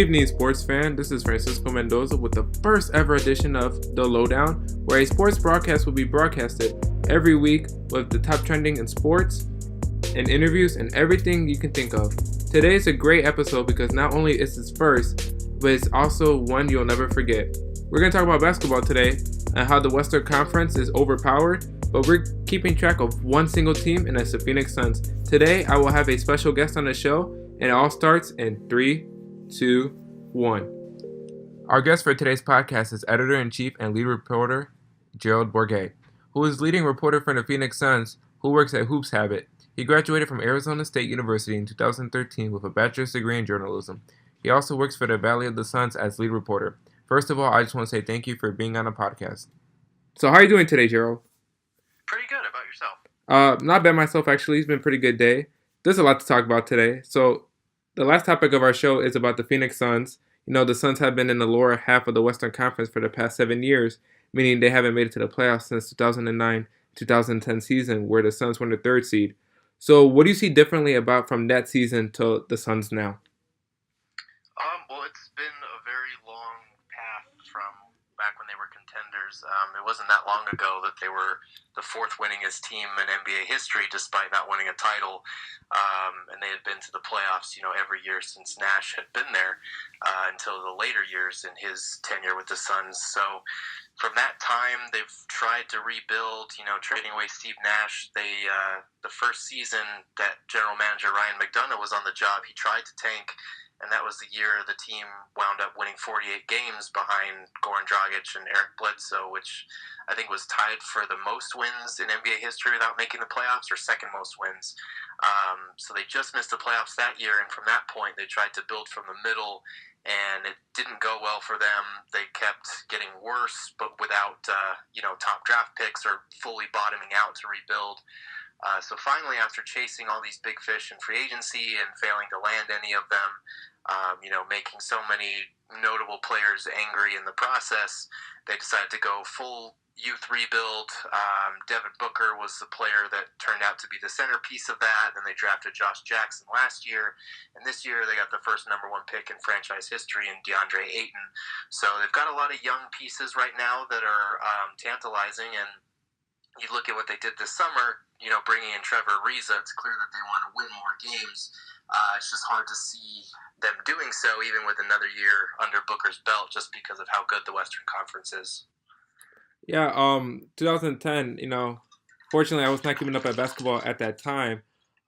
evening, sports fan. This is Francisco Mendoza with the first ever edition of The LowDown, where a sports broadcast will be broadcasted every week with the top trending in sports and interviews and everything you can think of. Today is a great episode because not only is its first, but it's also one you'll never forget. We're going to talk about basketball today and how the Western Conference is overpowered, but we're keeping track of one single team, and that's the Phoenix Suns. Today, I will have a special guest on the show, and it all starts in 3, 2, 1. Our guest for today's podcast is Editor-in-Chief and lead reporter Gerald Bourget, who is leading reporter for the Phoenix Suns, who works at Hoops Habit. He graduated from Arizona State University in 2013 with a bachelor's degree in journalism. He also works for the Valley of the Suns as lead reporter. First of all, I just want to say thank you for being on the podcast. So how are you doing today, Gerald? Pretty good. About yourself? Not bad myself, actually. It's been a pretty good day. There's a lot to talk about today. So the last topic of our show is about the Phoenix Suns. You know, the Suns have been in the lower half of the Western Conference for the past 7 years, meaning they haven't made it to the playoffs since 2009-2010 season, where the Suns were in the third seed. So what do you see differently about from that season to the Suns now? Well, it's been a very long path from back when they were contenders. It wasn't that long ago that they were the fourth winningest team in NBA history, despite not winning a title. And they had been to the playoffs, every year since Nash had been there, until the later years in his tenure with the Suns. So from that time, they've tried to rebuild, trading away Steve Nash. The first season that general manager Ryan McDonough was on the job, he tried to tank. And that was the year the team wound up winning 48 games behind Goran Dragic and Eric Bledsoe, which I think was tied for the most wins in NBA history without making the playoffs, or second most wins. So they just missed the playoffs that year, and from that point they tried to build from the middle, and it didn't go well for them. They kept getting worse, but without top draft picks or fully bottoming out to rebuild. So finally, after chasing all these big fish in free agency and failing to land any of them, making so many notable players angry in the process, they decided to go full youth rebuild. Devin Booker was the player that turned out to be the centerpiece of that. Then they drafted Josh Jackson last year, and this year they got the first number one pick in franchise history in DeAndre Ayton. So they've got a lot of young pieces right now that are tantalizing, and you look at what they did this summer, bringing in Trevor Ariza, it's clear that they want to win more games. It's just hard to see them doing so, even with another year under Booker's belt, just because of how good the Western Conference is. Yeah, 2010, fortunately I was not keeping up at basketball at that time,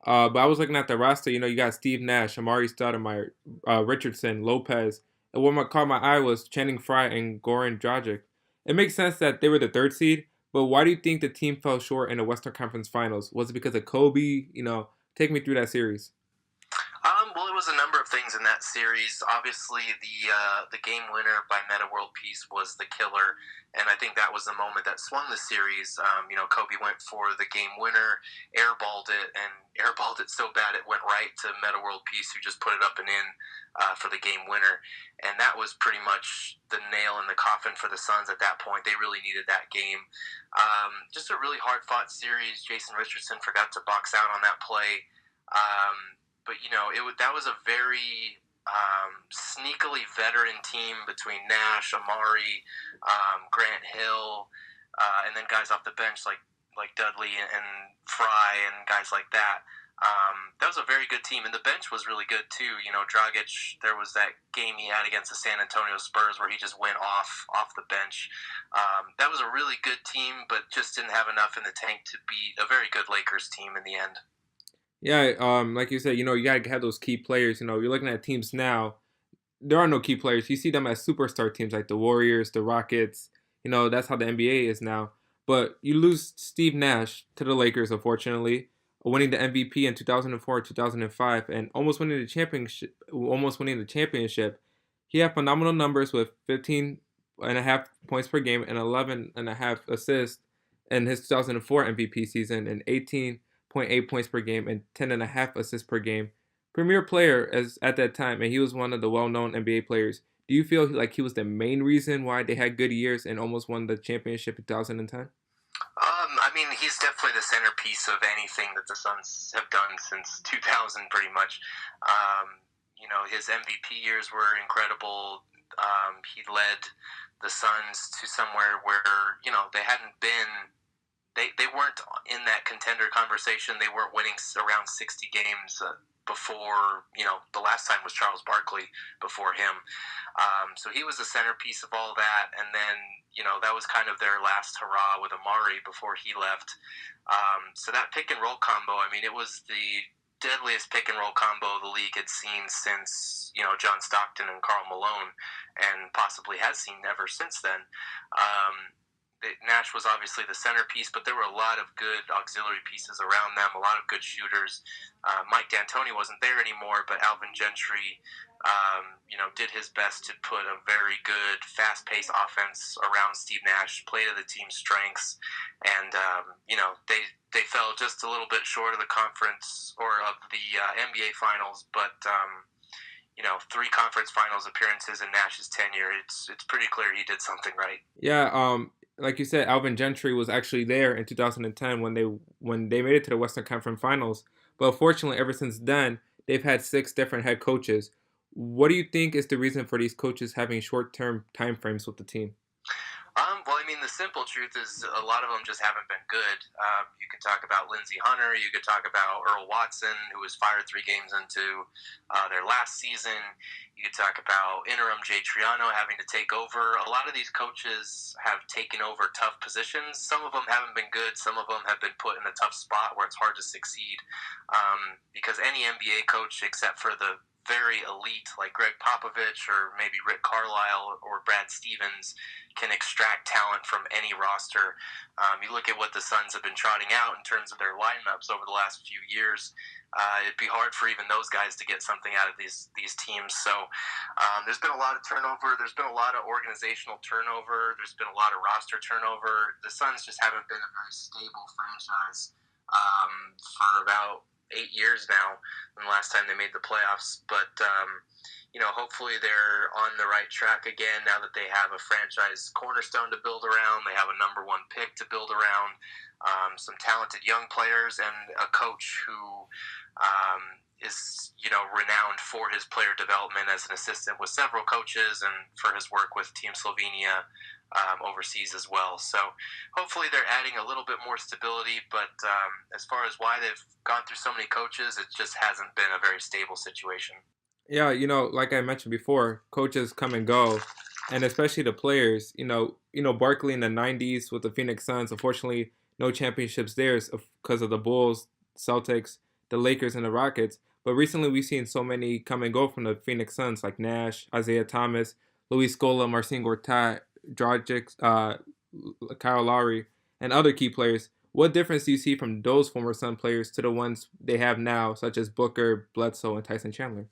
but I was looking at the roster. You got Steve Nash, Amari Stoudemire, Richardson, Lopez, and what caught my eye was Channing Frye and Goran Dragic. It makes sense that they were the third seed, but why do you think the team fell short in the Western Conference Finals? Was it because of Kobe? Take me through that series. Well, it was a number of things in that series. Obviously, the game winner by Metta World Peace was the killer, and I think that was the moment that swung the series. Kobe went for the game winner, airballed it so bad it went right to Metta World Peace, who just put it up and in for the game winner. And that was pretty much the nail in the coffin for the Suns at that point. They really needed that game. Just a really hard-fought series. Jason Richardson forgot to box out on that play. But that was a very sneakily veteran team between Nash, Amari, Grant Hill, and then guys off the bench like Dudley and Fry and guys like that. That was a very good team, and the bench was really good too. Dragic, there was that game he had against the San Antonio Spurs where he just went off the bench. That was a really good team, but just didn't have enough in the tank to beat a very good Lakers team in the end. Yeah, like you said, you gotta have those key players. You're looking at teams now. There are no key players. You see them as superstar teams like the Warriors, the Rockets. That's how the NBA is now. But you lose Steve Nash to the Lakers, unfortunately, winning the MVP in 2004, 2005, and almost winning the championship. He had phenomenal numbers with 15.5 points per game and 11.5 assists in his 2004 MVP season, and 18.8 points per game and 10.5 assists per game. Premier player at that time, and he was one of the well-known NBA players. Do you feel like he was the main reason why they had good years and almost won the championship in 2010? He's definitely the centerpiece of anything that the Suns have done since 2000, pretty much. his MVP years were incredible. He led the Suns to somewhere where, they hadn't been. They weren't in that contender conversation. They weren't winning around 60 games before, the last time was Charles Barkley before him. So he was the centerpiece of all that. And then, that was kind of their last hurrah with Amari before he left. So that pick and roll combo, it was the deadliest pick and roll combo the league had seen since, John Stockton and Karl Malone, and possibly has seen ever since then. Nash was obviously the centerpiece, but there were a lot of good auxiliary pieces around them, a lot of good shooters. Mike D'Antoni wasn't there anymore, but Alvin Gentry, did his best to put a very good, fast-paced offense around Steve Nash, played to the team's strengths, and, they fell just a little bit short of the conference or of the NBA Finals, but 3 conference finals appearances in Nash's tenure, it's pretty clear he did something right. Yeah, like you said, Alvin Gentry was actually there in 2010 when they made it to the Western Conference Finals. But unfortunately, ever since then, they've had 6 different head coaches. What do you think is the reason for these coaches having short-term time frames with the team? Well, the simple truth is a lot of them just haven't been good. You could talk about Lindsey Hunter. You could talk about Earl Watson, who was fired 3 games into their last season. You could talk about interim Jay Triano having to take over. A lot of these coaches have taken over tough positions. Some of them haven't been good. Some of them have been put in a tough spot where it's hard to succeed. Because any NBA coach, except for the very elite like Greg Popovich or maybe Rick Carlisle or Brad Stevens, can extract talent from any roster. You look at what the Suns have been trotting out in terms of their lineups over the last few years. It'd be hard for even those guys to get something out of these teams. So there's been a lot of turnover. There's been a lot of organizational turnover. There's been a lot of roster turnover. The Suns just haven't been a very stable franchise for about 8 years now, than the last time they made the playoffs. But hopefully they're on the right track again now that they have a franchise cornerstone to build around. They have a number 1 pick to build around, some talented young players, and a coach who is renowned for his player development as an assistant with several coaches and for his work with Team Slovenia overseas as well. So hopefully they're adding a little bit more stability, but as far as why they've gone through so many coaches, it just hasn't been a very stable situation. Yeah, like I mentioned before, coaches come and go, and especially the players. Barkley in the '90s with the Phoenix Suns. Unfortunately, no championships there because of the Bulls, Celtics, the Lakers, and the Rockets. But recently, we've seen so many come and go from the Phoenix Suns, like Nash, Isaiah Thomas, Luis Scola, Marcin Gortat, Dragic, Kyle Lowry, and other key players. What difference do you see from those former Sun players to the ones they have now, such as Booker, Bledsoe, and Tyson Chandler?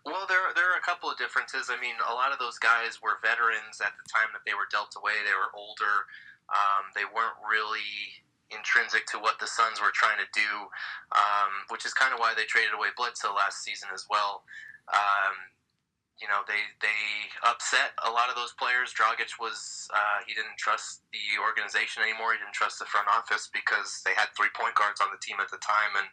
Well, there are a couple of differences. A lot of those guys were veterans at the time that they were dealt away. They were older. They weren't really intrinsic to what the Suns were trying to do, which is kind of why they traded away Bledsoe last season as well. They upset a lot of those players. Dragic was he didn't trust the organization anymore. He didn't trust the front office because they had 3 point guards on the team at the time, and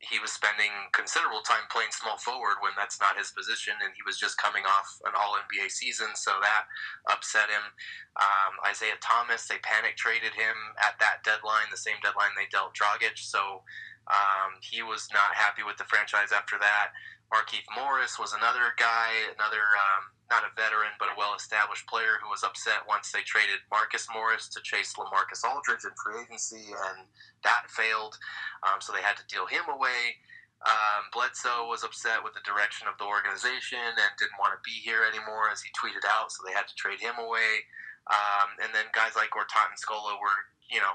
he was spending considerable time playing small forward when that's not his position, and he was just coming off an All-NBA season, so that upset him. Isaiah Thomas, they panic traded him at that deadline, the same deadline they dealt Dragic, so he was not happy with the franchise after that. Markieff Morris was another guy, not a veteran, but a well-established player who was upset once they traded Marcus Morris to chase LaMarcus Aldridge in free agency, and that failed, so they had to deal him away. Bledsoe was upset with the direction of the organization and didn't want to be here anymore, as he tweeted out, so they had to trade him away. And then guys like Gortat and Scola were,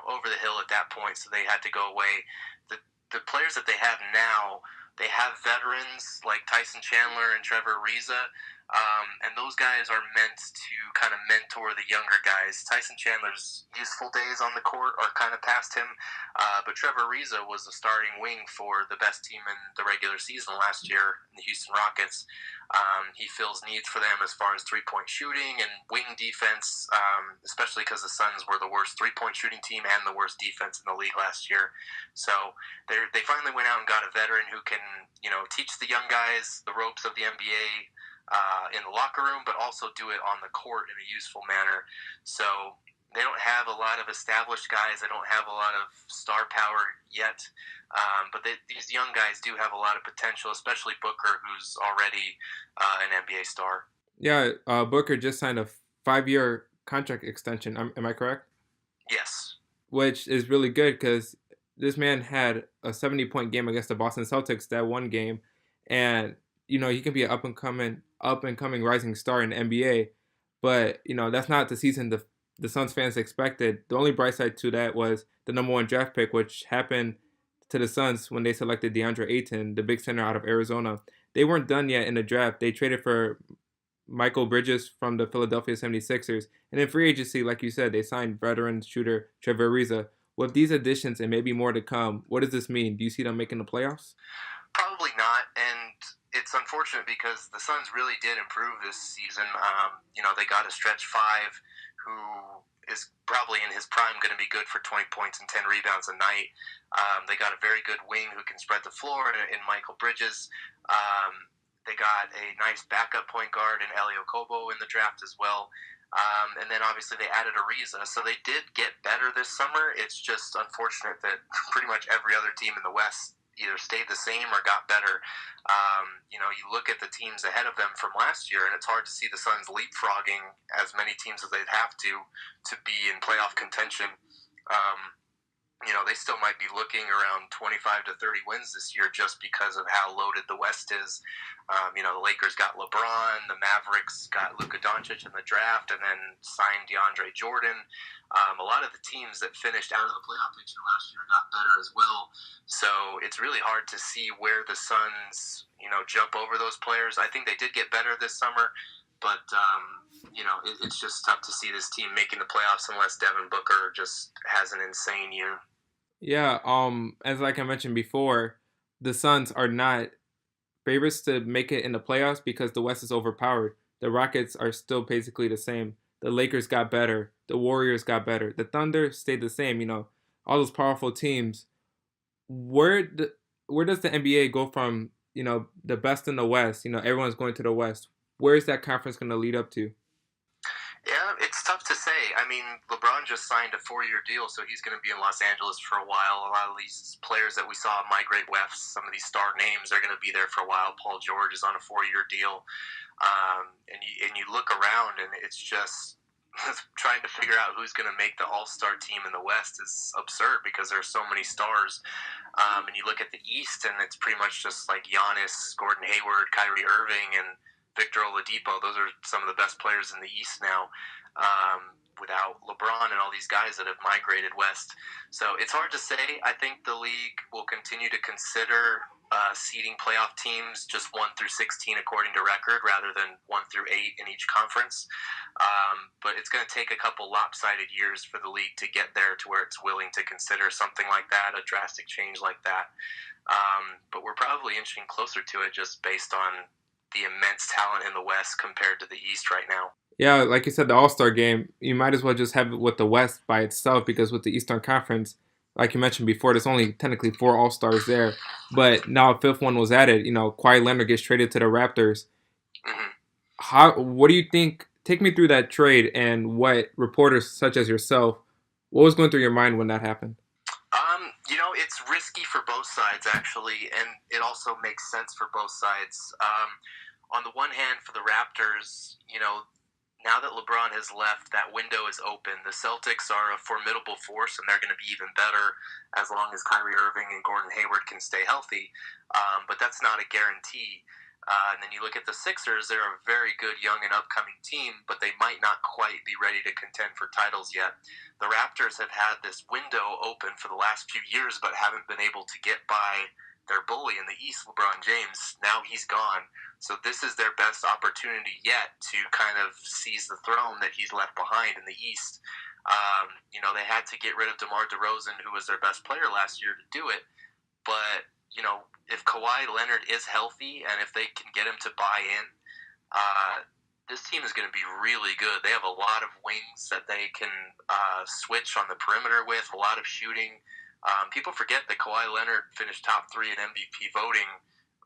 over the hill at that point, so they had to go away. The players that they have now, they have veterans like Tyson Chandler and Trevor Ariza, And those guys are meant to kind of mentor the younger guys. Tyson Chandler's useful days on the court are kind of past him, but Trevor Ariza was the starting wing for the best team in the regular season last year, the Houston Rockets. He fills needs for them as far as three-point shooting and wing defense, especially because the Suns were the worst three-point shooting team and the worst defense in the league last year. So they finally went out and got a veteran who can, teach the young guys the ropes of the NBA in the locker room, but also do it on the court in a useful manner. So they don't have a lot of established guys. They don't have a lot of star power yet. But these young guys do have a lot of potential, especially Booker, who's already an NBA star. Yeah, Booker just signed a 5-year contract extension. Am I correct? Yes. Which is really good because this man had a 70-point game against the Boston Celtics that one game, and he can be an up and coming rising star in the NBA. But that's not the season the Suns fans expected. The only bright side to that was the number 1 draft pick, which happened to the Suns when they selected DeAndre Ayton, the big center out of Arizona. They weren't done yet in the draft. They traded for Michael Bridges from the Philadelphia 76ers. And in free agency, like you said, they signed veteran shooter Trevor Ariza. With these additions and maybe more to come, what does this mean? Do you see them making the playoffs? Probably not, and it's unfortunate because the Suns really did improve this season. They got a stretch five who is probably in his prime going to be good for 20 points and 10 rebounds a night. They got a very good wing who can spread the floor in Michael Bridges. They got a nice backup point guard in Elio Kobo in the draft as well. And then obviously they added Ariza. So they did get better this summer. It's just unfortunate that pretty much every other team in the West either stayed the same or got better. You look at the teams ahead of them from last year, and it's hard to see the Suns leapfrogging as many teams as they'd have to be in playoff contention. They still might be looking around 25 to 30 wins this year just because of how loaded the West is. The Lakers got LeBron, the Mavericks got Luka Doncic in the draft, and then signed DeAndre Jordan. A lot of the teams that finished out of the playoff picture last year got better as well. So it's really hard to see where the Suns, jump over those players. I think they did get better this summer, but it's just tough to see this team making the playoffs unless Devin Booker just has an insane year. Yeah, as like I mentioned before, the Suns are not favorites to make it in the playoffs because the West is overpowered. The Rockets are still basically the same. The Lakers got better. The Warriors got better. The Thunder stayed the same. All those powerful teams. Where does the NBA go from the best in the West? Everyone's going to the West. Where is that conference going to lead up to? Yeah, it's tough to say. I mean, LeBron just signed a 4-year deal, so he's going to be in Los Angeles for a while. A lot of these players that we saw migrate west, some of these star names, are going to be there for a while. Paul George is on a 4-year deal. And you look around, and it's just trying to figure out who's going to make the all-star team in the West is absurd because there's so many stars. And you look at the East, and it's pretty much just like Giannis, Gordon Hayward, Kyrie Irving, and Victor Oladipo. Those are some of the best players in the East now, without LeBron and all these guys that have migrated west. So it's hard to say. I think the league will continue to consider seeding playoff teams just 1 through 16 according to record rather than 1 through 8 in each conference. But it's going to take a couple lopsided years for the league to get there to where it's willing to consider something like that, a drastic change like that. But we're probably inching closer to it just based on the immense talent in the West compared to the East right now. Yeah, like you said, the All-Star game, you might as well just have it with the West by itself because with the Eastern Conference, like you mentioned before, there's only technically 4 All-Stars there. But now a 5th one was added. Kawhi Leonard gets traded to the Raptors. What do you think? Take me through that trade and what reporters such as yourself, what was going through your mind when that happened? It's risky for both sides, actually, and it also makes sense for both sides. On the one hand, for the Raptors, now that LeBron has left, that window is open. The Celtics are a formidable force, and they're going to be even better as long as Kyrie Irving and Gordon Hayward can stay healthy. But that's not a guarantee. And then you look at the Sixers, they're a very good young and upcoming team, but they might not quite be ready to contend for titles yet. The Raptors have had this window open for the last few years, but haven't been able to get by their bully in the East, LeBron James, now he's gone. So this is their best opportunity yet to kind of seize the throne that he's left behind in the East. They had to get rid of DeMar DeRozan, who was their best player last year, to do it. But, if Kawhi Leonard is healthy and if they can get him to buy in, this team is going to be really good. They have a lot of wings that they can switch on the perimeter with, a lot of shooting. People forget that Kawhi Leonard finished top 3 in MVP voting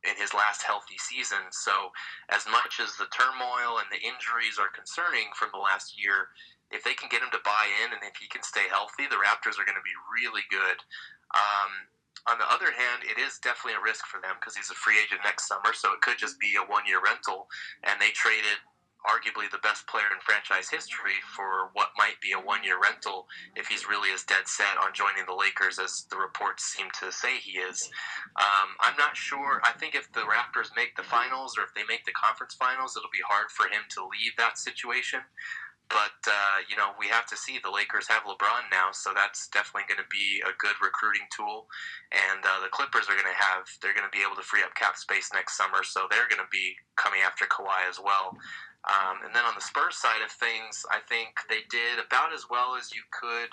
in his last healthy season. So as much as the turmoil and the injuries are concerning from the last year, if they can get him to buy in and if he can stay healthy, the Raptors are going to be really good. On the other hand, it is definitely a risk for them because he's a free agent next summer, so it could just be a one-year rental, and they traded arguably the best player in franchise history for what might be a one-year rental if he's really as dead set on joining the Lakers as the reports seem to say he is. I'm not sure. I think if the Raptors make the finals or if they make the conference finals, it'll be hard for him to leave that situation. But, we have to see. The Lakers have LeBron now, so that's definitely going to be a good recruiting tool. And the Clippers they're going to be able to free up cap space next summer, so they're going to be coming after Kawhi as well. And then on the Spurs side of things, I think they did about as well as you could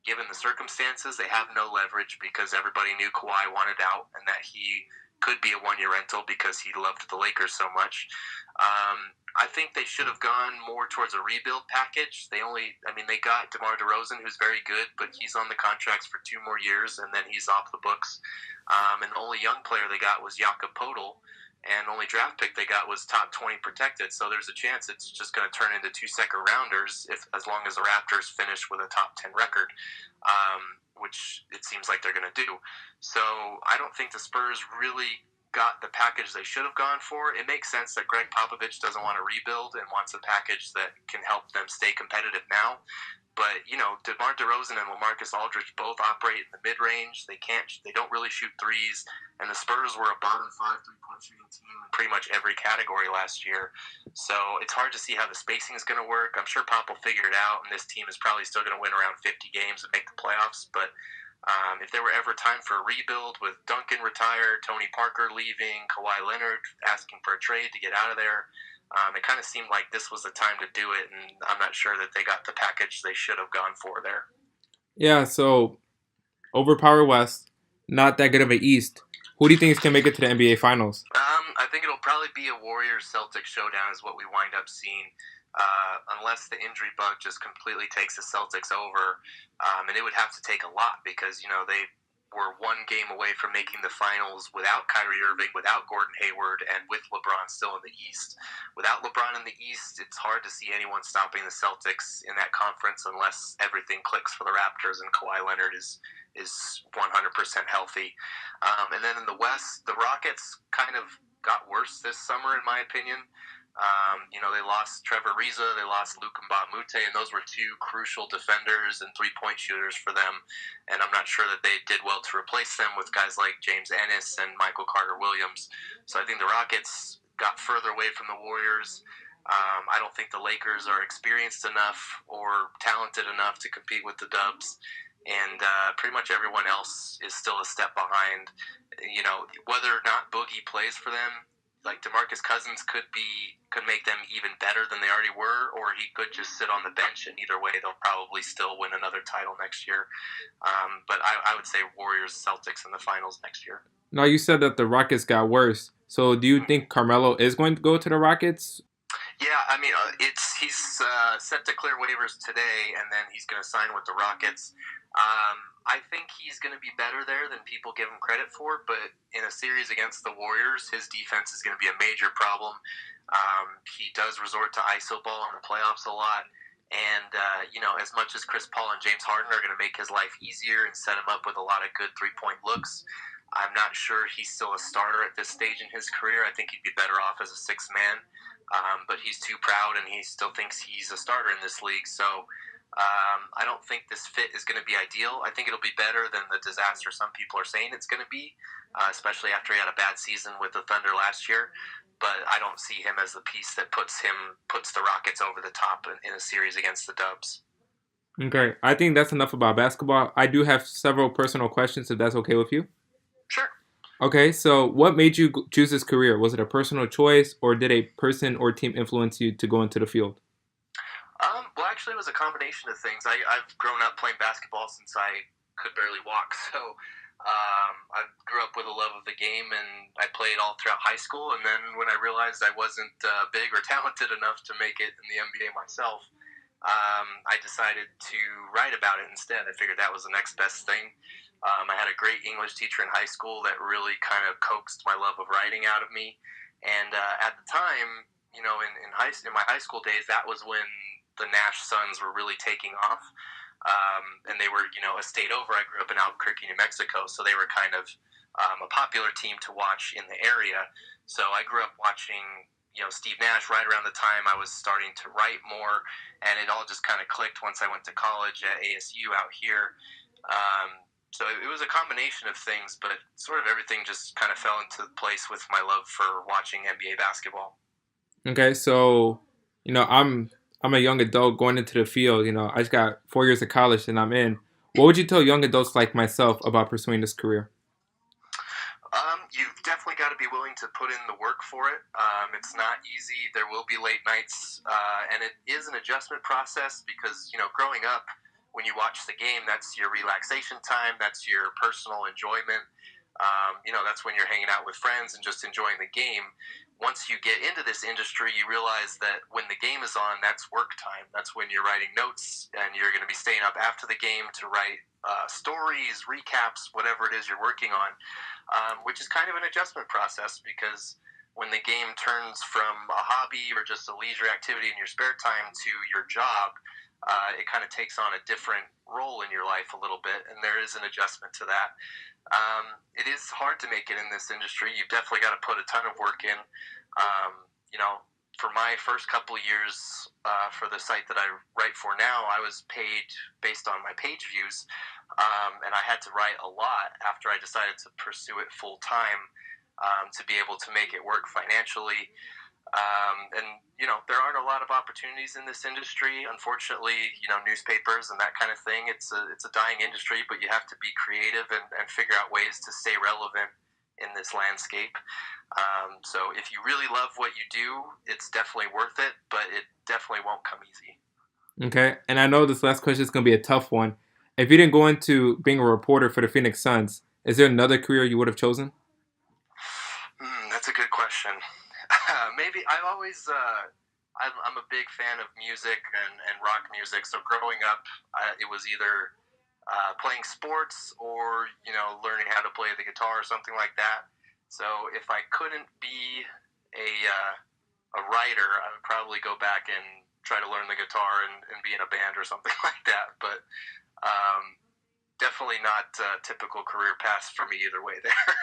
given the circumstances. They have no leverage because everybody knew Kawhi wanted out and that he could be a one-year rental because he loved the Lakers so much. I think they should have gone more towards a rebuild package. They got DeMar DeRozan, who's very good, but he's on the contracts for 2 more years, and then he's off the books. And the only young player they got was Jakob Poeltl, and the only draft pick they got was top 20 protected. So there's a chance it's just going to turn into 2 second-rounders as long as the Raptors finish with a top 10 record, which it seems like they're going to do. So I don't think the Spurs really got the package they should have gone for. It makes sense that Greg Popovich doesn't want to rebuild and wants a package that can help them stay competitive now. But, DeMar DeRozan and LaMarcus Aldridge both operate in the mid-range. They don't really shoot threes. And the Spurs were a bottom 5 3-point shooting team in pretty much every category last year. So it's hard to see how the spacing is going to work. I'm sure Pop will figure it out, and this team is probably still going to win around 50 games and make the playoffs. But if there were ever time for a rebuild with Duncan retired, Tony Parker leaving, Kawhi Leonard asking for a trade to get out of there, it kind of seemed like this was the time to do it, and I'm not sure that they got the package they should have gone for there. Yeah, so overpower West, not that good of an East. Who do you think is going to make it to the NBA Finals? I think it'll probably be a Warriors-Celtics showdown is what we wind up seeing. Unless the injury bug just completely takes the Celtics over. And it would have to take a lot because, they were 1 game away from making the finals without Kyrie Irving, without Gordon Hayward, and with LeBron still in the East. Without LeBron in the East, it's hard to see anyone stopping the Celtics in that conference unless everything clicks for the Raptors and Kawhi Leonard is 100% healthy. And then in the West, the Rockets kind of got worse this summer, in my opinion. They lost Trevor Ariza, they lost Luc Mbah-a-Moute, and those were 2 crucial defenders and 3-point shooters for them. And I'm not sure that they did well to replace them with guys like James Ennis and Michael Carter-Williams. So I think the Rockets got further away from the Warriors. I don't think the Lakers are experienced enough or talented enough to compete with the Dubs. And pretty much everyone else is still a step behind. Whether or not Boogie plays for them, like DeMarcus Cousins could make them even better than they already were, or he could just sit on the bench, and either way they'll probably still win another title next year. But I would say Warriors Celtics in the finals next year. Now you said that the Rockets got worse. So do you think Carmelo is going to go to the Rockets? Yeah, he's set to clear waivers today, and then he's going to sign with the Rockets. I think he's going to be better there than people give him credit for, but in a series against the Warriors, his defense is going to be a major problem. He does resort to iso ball in the playoffs a lot, and as much as Chris Paul and James Harden are going to make his life easier and set him up with a lot of good 3-point looks, I'm not sure he's still a starter at this stage in his career. I think he'd be better off as a 6th man, but he's too proud, and he still thinks he's a starter in this league, so I don't think this fit is going to be ideal. I think it'll be better than the disaster some people are saying it's going to be, especially after he had a bad season with the Thunder last year. But I don't see him as the piece that puts the Rockets over the top in a series against the Dubs. Okay, I think that's enough about basketball. I do have several personal questions, if that's okay with you. Sure. Okay, so what made you choose this career? Was it a personal choice, or did a person or team influence you to go into the field? Well, actually, it was a combination of things. I've grown up playing basketball since I could barely walk, so I grew up with a love of the game, and I played all throughout high school. And then when I realized I wasn't big or talented enough to make it in the NBA myself, I decided to write about it instead. I figured that was the next best thing. I had a great English teacher in high school that really kind of coaxed my love of writing out of me. And at the time, in my high school days, that was when the Nash Suns were really taking off. And they were, a state over. I grew up in Albuquerque, New Mexico, so they were kind of a popular team to watch in the area. So I grew up watching, Steve Nash right around the time I was starting to write more, and it all just kind of clicked once I went to college at ASU out here. So it was a combination of things, but sort of everything just kind of fell into place with my love for watching NBA basketball. Okay, so I'm a young adult going into the field. I just got 4 years of college and I'm in. What would you tell young adults like myself about pursuing this career? You've definitely got to be willing to put in the work for it. It's not easy. There will be late nights, and it is an adjustment process because, growing up, when you watch the game, that's your relaxation time. That's your personal enjoyment. That's when you're hanging out with friends and just enjoying the game. Once you get into this industry, you realize that when the game is on, that's work time. That's when you're writing notes, and you're going to be staying up after the game to write stories, recaps, whatever it is you're working on, which is kind of an adjustment process because when the game turns from a hobby or just a leisure activity in your spare time to your job, it kind of takes on a different role in your life a little bit, and there is an adjustment to that. It is hard to make it in this industry. You've definitely got to put a ton of work in. For my first couple of years for the site that I write for now, I was paid based on my page views, and I had to write a lot after I decided to pursue it full time to be able to make it work financially. There aren't a lot of opportunities in this industry. Unfortunately, newspapers and that kind of thing, it's a dying industry, but you have to be creative and figure out ways to stay relevant in this landscape. So if you really love what you do, it's definitely worth it, but it definitely won't come easy. Okay, and I know this last question is going to be a tough one. If you didn't go into being a reporter for the Phoenix Suns, is there another career you would have chosen? That's a good question. Maybe I've always I'm a big fan of music and rock music. So growing up, it was either playing sports or learning how to play the guitar or something like that. So if I couldn't be a writer, I would probably go back and try to learn the guitar and be in a band or something like that. But definitely not typical career paths for me either way there.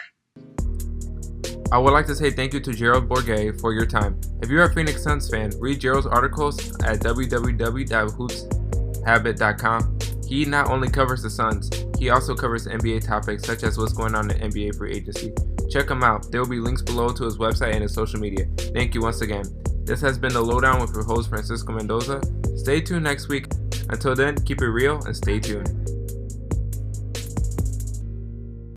I would like to say thank you to Gerald Bourget for your time. If you're a Phoenix Suns fan, read Gerald's articles at www.hoopshabit.com. He not only covers the Suns, he also covers NBA topics such as what's going on in NBA free agency. Check him out. There will be links below to his website and his social media. Thank you once again. This has been the Lowdown with your host Francisco Mendoza. Stay tuned next week. Until then, keep it real and stay tuned.